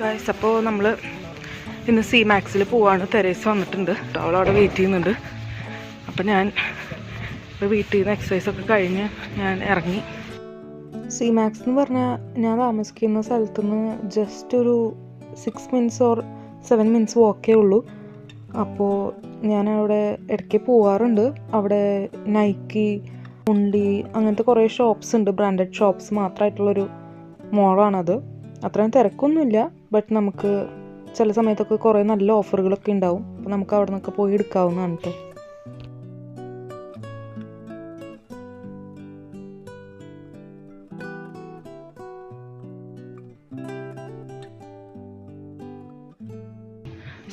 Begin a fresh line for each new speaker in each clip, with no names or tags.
Guys, അപ്പോൾ നമ്മൾ ഇന്ന് സി മാക്സിൽ പോവാണ്. തെരേസ വന്നിട്ടുണ്ട്, അവളവിടെ വെയിറ്റ് ചെയ്യുന്നുണ്ട്. അപ്പോൾ ഞാൻ വീട്ടിൽ നിന്ന് എക്സസൈസൊക്കെ കഴിഞ്ഞ് ഞാൻ ഇറങ്ങി. സി മാക്സ് എന്ന് പറഞ്ഞാൽ ഞാൻ താമസിക്കുന്ന സ്ഥലത്തുനിന്ന് ജസ്റ്റ് ഒരു 6 മിനിറ്റ്സ് ഓർ 7 മിനിറ്റ്സ് വാക്കേ ഉള്ളൂ. അപ്പോൾ ഞാൻ അവിടെ ഇടയ്ക്ക് പോവാറുണ്ട്. അവിടെ നൈക്കി, ഉണ്ടി അങ്ങനത്തെ കുറേ ഷോപ്സ് ഉണ്ട്. ബ്രാൻഡഡ് ഷോപ്സ് മാത്രമായിട്ടുള്ളൊരു മോളാണത്. അത്രയും തിരക്കൊന്നുമില്ല, ബട്ട് നമുക്ക് ചില സമയത്തൊക്കെ കുറേ നല്ല ഓഫറുകളൊക്കെ ഉണ്ടാവും. അപ്പോൾ നമുക്ക് അവിടെ നിന്നൊക്കെ പോയി എടുക്കാവുന്നതാണ് കേട്ടോ.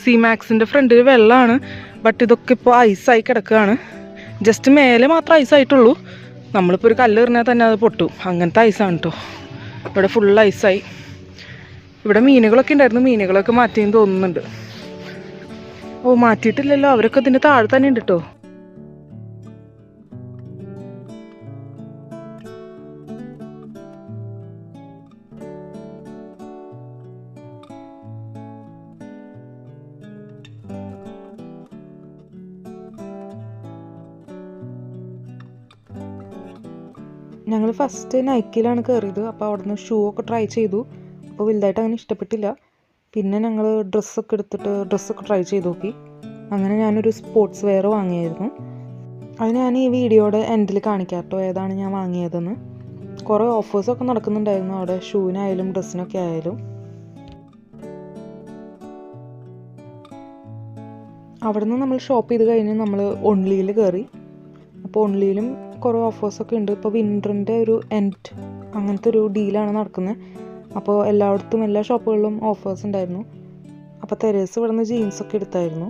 സി മാക്സിൻ്റെ ഫ്രണ്ടിൽ വെള്ളമാണ്, ബട്ട് ഇതൊക്കെ ഇപ്പോൾ ഐസായി കിടക്കുകയാണ്. ജസ്റ്റ് മേലെ മാത്രം ഐസായിട്ടുള്ളൂ. നമ്മളിപ്പോൾ ഒരു കല്ല് എറിഞ്ഞാൽ തന്നെ അത് പൊട്ടും, അങ്ങനത്തെ ഐസാണ് കേട്ടോ. ഇവിടെ ഫുൾ ഐസായി. ഇവിടെ മീനുകളൊക്കെ ഉണ്ടായിരുന്നു, മീനുകളൊക്കെ മാറ്റിയെന്ന് തോന്നുന്നുണ്ട്. ഓ, മാറ്റിയിട്ടില്ലല്ലോ, അവരൊക്കെ ഇതിൻ്റെ താഴെ തന്നെ ഉണ്ട് കേട്ടോ. ഞങ്ങൾ ഫസ്റ്റ് നൈക്കിയിലാണ് കയറിയത്. അപ്പോൾ അവിടുന്ന് ഷൂ ഒക്കെ ട്രൈ ചെയ്തു. അപ്പോൾ വലുതായിട്ട് അങ്ങനെ ഇഷ്ടപ്പെട്ടില്ല. പിന്നെ ഞങ്ങൾ ഡ്രസ്സൊക്കെ ട്രൈ ചെയ്ത് നോക്കി. അങ്ങനെ ഞാനൊരു സ്പോർട്സ് വെയർ വാങ്ങിയായിരുന്നു. അത് ഞാൻ ഈ വീഡിയോയുടെ എൻഡിൽ കാണിക്കാം കേട്ടോ, ഏതാണ് ഞാൻ വാങ്ങിയതെന്ന്. കുറേ ഓഫേഴ്സൊക്കെ നടക്കുന്നുണ്ടായിരുന്നു അവിടെ, ഷൂവിനായാലും ഡ്രസ്സിനൊക്കെ ആയാലും. അവിടെ നിന്ന് നമ്മൾ ഷോപ്പ് ചെയ്ത് കഴിഞ്ഞ് നമ്മൾ ഓൺലിയിൽ കയറി. അപ്പോൾ ഓൺലിയിലും കുറേ ഓഫേഴ്സൊക്കെ ഉണ്ട്. ഇപ്പോൾ വിൻ്ററിൻ്റെ ഒരു എൻഡ് അങ്ങനത്തെ ഒരു ഡീലാണ് നടക്കുന്നത്. അപ്പോൾ എല്ലായിടത്തും എല്ലാ ഷോപ്പുകളിലും ഓഫേഴ്സ് ഉണ്ടായിരുന്നു. അപ്പോൾ തെരേസ് ഇവിടെ നിന്ന് ജീൻസൊക്കെ എടുത്തായിരുന്നു.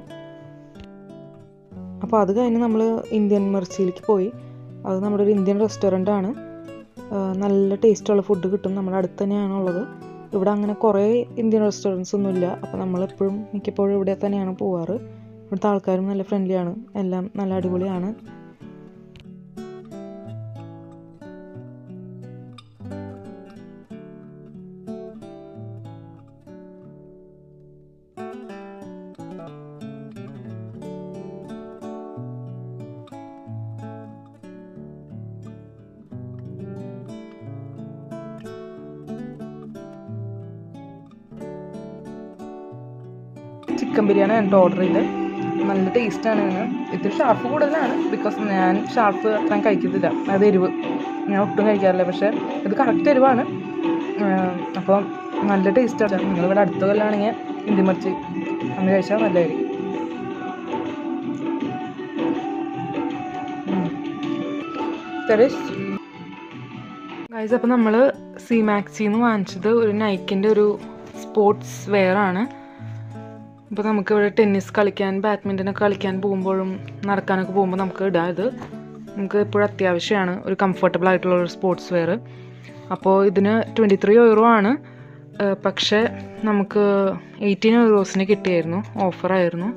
അപ്പോൾ അത് കഴിഞ്ഞ് നമ്മൾ ഇന്ത്യൻ മെർച്ചിയിലേക്ക് പോയി. അത് നമ്മുടെ ഒരു ഇന്ത്യൻ റെസ്റ്റോറൻ്റ് ആണ്. നല്ല ടേസ്റ്റുള്ള ഫുഡ് കിട്ടും. നമ്മുടെ അടുത്ത് തന്നെയാണുള്ളത്. ഇവിടെ അങ്ങനെ കുറേ ഇന്ത്യൻ റെസ്റ്റോറൻറ്റ്സ് ഒന്നുമില്ല. അപ്പോൾ നമ്മളെപ്പോഴും മിക്കപ്പോഴും ഇവിടെ തന്നെയാണ് പോവാറ്. ഇവിടുത്തെ ആൾക്കാരും നല്ല ഫ്രണ്ട്ലിയാണ്, എല്ലാം നല്ല അടിപൊളിയാണ്. ചിക്കൻ ബിരിയാണി ആണ് ഓർഡർ ചെയ്ത്. നല്ല ടേസ്റ്റാണ്. ഇത്തിരി ഷാർപ്പ് കൂടുതലാണ്, ബിക്കോസ് ഞാൻ ഷാർപ്പ് അത്രയും കഴിക്കത്തില്ല. അത് എരിവ് ഞാൻ ഒട്ടും കഴിക്കാറില്ല. പക്ഷേ ഇത് കറക്റ്റ് എരിവാണ്. അപ്പം നല്ല ടേസ്റ്റാണ്. നിങ്ങളിവിടെ അടുത്ത കൊല്ലാണെങ്കിൽ ഇന്ത്യൻ മറിച്ച് അന്ന് കഴിച്ചാൽ നല്ലതായിരിക്കും. ഗൈസ്, അപ്പോൾ നമ്മൾ സി മാക്സിൽ നിന്ന് വാങ്ങിച്ചത് ഒരു നൈക്കിൻ്റെ ഒരു സ്പോർട്സ് വെയർ ആണ്. ഇപ്പോൾ നമുക്ക് ഇവിടെ ടെന്നീസ് കളിക്കാൻ, ബാഡ്മിൻ്റനൊക്കെ കളിക്കാൻ പോകുമ്പോഴും നടക്കാനൊക്കെ പോകുമ്പോൾ നമുക്ക് ഇടാം. ഇത് നമുക്ക് എപ്പോഴും അത്യാവശ്യമാണ്, ഒരു കംഫർട്ടബിൾ ആയിട്ടുള്ള ഒരു സ്പോർട്സ് വെയർ. അപ്പോൾ ഇതിന് 23 euro ആണ്. പക്ഷേ നമുക്ക് 18 euros കിട്ടിയായിരുന്നു, ഓഫറായിരുന്നു.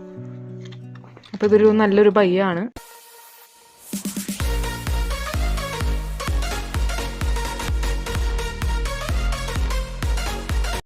അപ്പോൾ ഇതൊരു നല്ലൊരു ബൈ ആണ്.